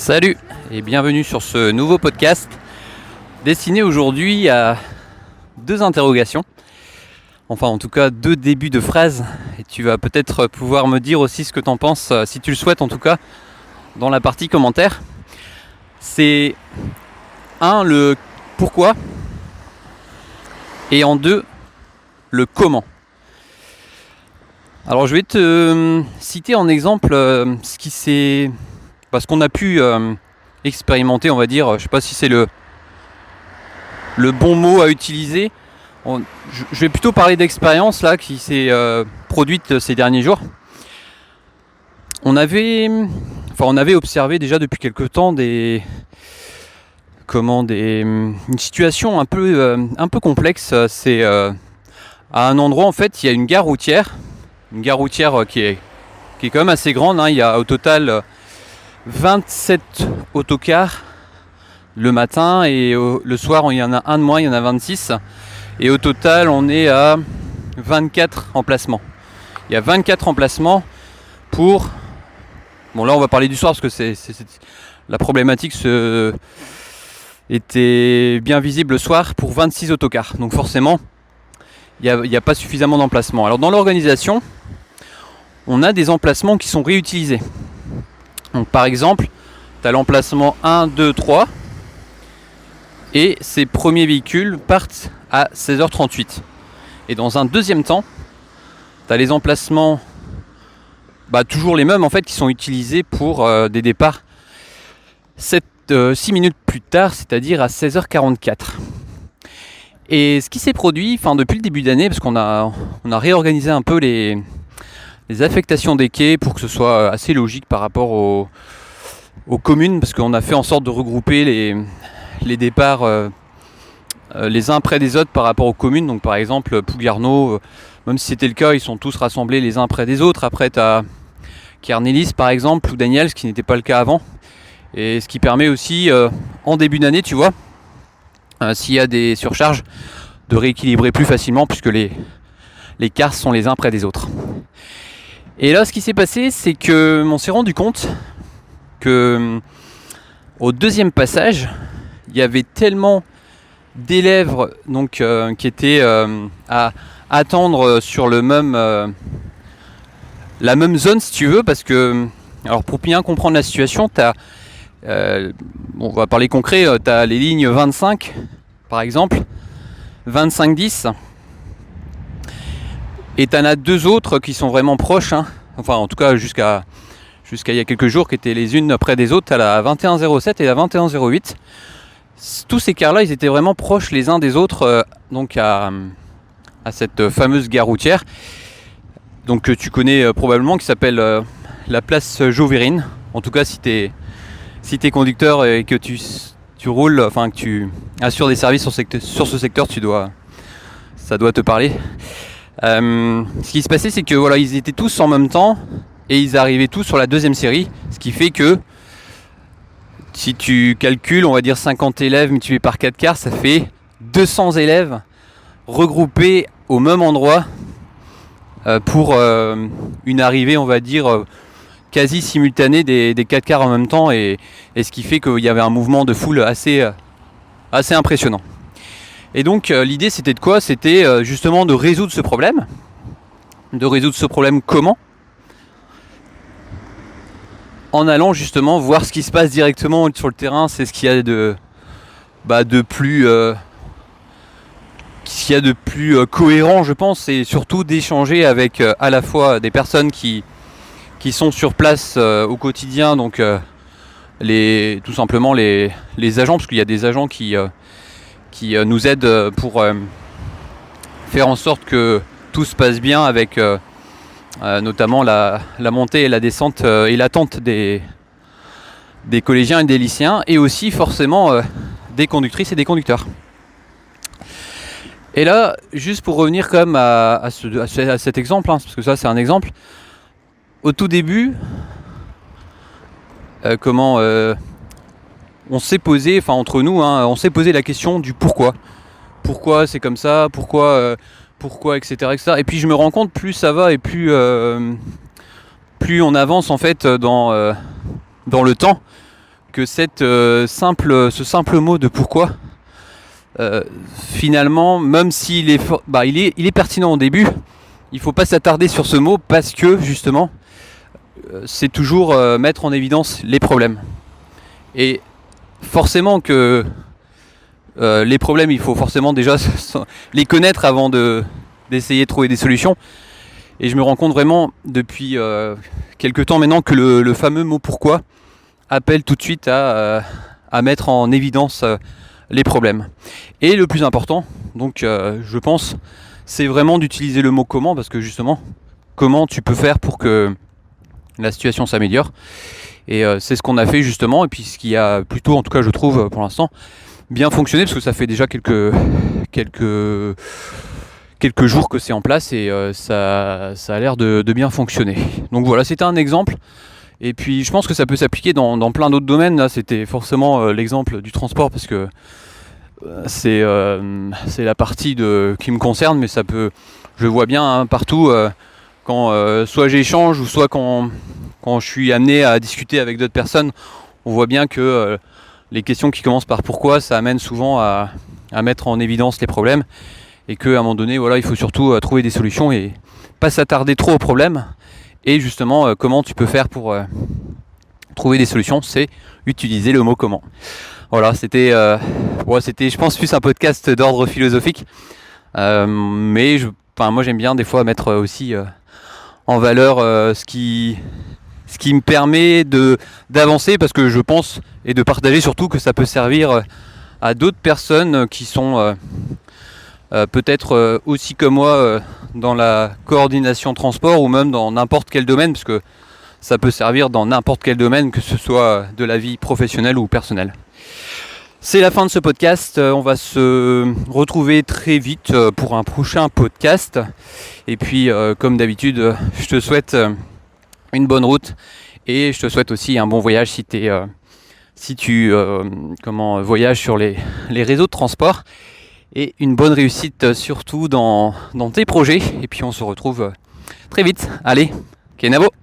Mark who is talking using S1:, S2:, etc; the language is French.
S1: Salut et bienvenue sur ce nouveau podcast destiné aujourd'hui à deux interrogations, enfin en tout cas deux débuts de phrases, et tu vas peut-être pouvoir me dire aussi ce que t'en penses, si tu le souhaites en tout cas, dans la partie commentaire. C'est le pourquoi et en deux, le comment. Alors je vais te citer en exemple ce qu'on a pu expérimenter, on va dire, je sais pas si c'est le bon mot à utiliser. Je vais plutôt parler d'expérience là qui s'est produite ces derniers jours. On avait observé déjà depuis quelque temps une situation un peu complexe. C'est à un endroit, en fait, il y a une gare routière qui est quand même assez grande, hein. Il y a au total 27 autocars le matin, et le soir il y en a un de moins, il y en a 26, et au total on est à 24 emplacements. Il y a 24 emplacements pour... Bon, là on va parler du soir parce que la problématique était bien visible le soir pour 26 autocars. Donc forcément il n'y a pas suffisamment d'emplacements. Alors dans l'organisation, on a des emplacements qui sont réutilisés. Donc par exemple, tu as l'emplacement 1, 2, 3 et ces premiers véhicules partent à 16h38. Et dans un deuxième temps, tu as les emplacements, toujours les mêmes en fait, qui sont utilisés pour des départs 6 minutes plus tard, c'est-à-dire à 16h44. Et ce qui s'est produit depuis le début d'année, parce qu'on a réorganisé un peu les affectations des quais pour que ce soit assez logique par rapport aux communes, parce qu'on a fait en sorte de regrouper les départs les uns près des autres par rapport aux communes. Donc par exemple Pougarneau, même si c'était le cas, ils sont tous rassemblés les uns près des autres. Après tu as Kernélis par exemple, ou Daniel, ce qui n'était pas le cas avant, et ce qui permet aussi en début d'année, tu vois, s'il y a des surcharges, de rééquilibrer plus facilement, puisque les cars sont les uns près des autres. Et là, ce qui s'est passé, c'est que on s'est rendu compte que au deuxième passage, il y avait tellement d'élèves qui étaient à attendre sur la même zone, si tu veux, parce que, alors pour bien comprendre la situation, on va parler concret, tu as les lignes 25 par exemple, 25-10, et tu en as deux autres qui sont vraiment proches, hein. Enfin en tout cas jusqu'à il y a quelques jours, qui étaient les unes près des autres, à la 21-07 et la 21-08. Tous ces cars-là, ils étaient vraiment proches les uns des autres, donc à cette fameuse gare routière, donc que tu connais probablement, qui s'appelle la place Jauverine. En tout cas, si t'es conducteur et que tu roules, enfin que tu assures des services sur ce secteur, ça doit te parler. Ce qui se passait, c'est que voilà, ils étaient tous en même temps et ils arrivaient tous sur la deuxième série, ce qui fait que si tu calcules, on va dire 50 élèves multiplié par 4 cars, ça fait 200 élèves regroupés au même endroit pour une arrivée, on va dire, quasi simultanée des 4 cars en même temps, et ce qui fait qu'il y avait un mouvement de foule assez impressionnant. Et donc l'idée, c'était de quoi ? C'était justement de résoudre ce problème. De résoudre ce problème comment ? En allant justement voir ce qui se passe directement sur le terrain. C'est ce qu'il y a de plus cohérent, je pense, et surtout d'échanger avec à la fois des personnes qui sont sur place au quotidien, donc tout simplement les agents, parce qu'il y a des agents qui nous aident pour faire en sorte que tout se passe bien, avec notamment la montée et la descente et l'attente des collégiens et des lycéens, et aussi forcément des conductrices et des conducteurs. Et là, juste pour revenir quand même à cet exemple, hein, parce que ça c'est un exemple, au tout début, on s'est posé, enfin entre nous, hein, on s'est posé la question du pourquoi. Pourquoi c'est comme ça, pourquoi, etc., etc. Et puis je me rends compte, plus ça va et plus on avance en fait dans le temps, que ce simple mot de pourquoi, finalement, même s'il est, il est pertinent au début, il ne faut pas s'attarder sur ce mot parce que justement, c'est toujours mettre en évidence les problèmes. Et forcément que les problèmes, il faut forcément déjà les connaître avant d'essayer de trouver des solutions. Et je me rends compte vraiment depuis quelques temps maintenant que le fameux mot pourquoi appelle tout de suite à mettre en évidence les problèmes. Et le plus important, donc je pense, c'est vraiment d'utiliser le mot comment, parce que justement, comment tu peux faire pour que la situation s'améliore. Et c'est ce qu'on a fait justement, et puis ce qui a plutôt, en tout cas je trouve pour l'instant, bien fonctionné, parce que ça fait déjà quelques jours que c'est en place, et ça a l'air de bien fonctionner. Donc voilà, c'était un exemple. Et puis je pense que ça peut s'appliquer dans plein d'autres domaines. Là, c'était forcément l'exemple du transport, parce que c'est la partie qui me concerne, mais ça peut, je vois bien partout, quand soit j'échange, ou soit quand je suis amené à discuter avec d'autres personnes, on voit bien que les questions qui commencent par pourquoi, ça amène souvent à mettre en évidence les problèmes, et qu'à un moment donné, voilà, il faut surtout trouver des solutions et pas s'attarder trop aux problèmes. Et justement, comment tu peux faire pour trouver des solutions, c'est utiliser le mot comment. Voilà, c'était, je pense, plus un podcast d'ordre philosophique, mais moi j'aime bien des fois mettre aussi en valeur ce qui me permet d'avancer, parce que je pense, et de partager surtout, que ça peut servir à d'autres personnes qui sont peut-être aussi comme moi dans la coordination transport, ou même dans n'importe quel domaine, parce que ça peut servir dans n'importe quel domaine, que ce soit de la vie professionnelle ou personnelle. C'est la fin de ce podcast, on va se retrouver très vite pour un prochain podcast, et puis comme d'habitude, je te souhaite une bonne route, et je te souhaite aussi un bon voyage si tu voyages sur les réseaux de transport, et une bonne réussite surtout dans tes projets, et puis on se retrouve très vite. Allez, Kenavo!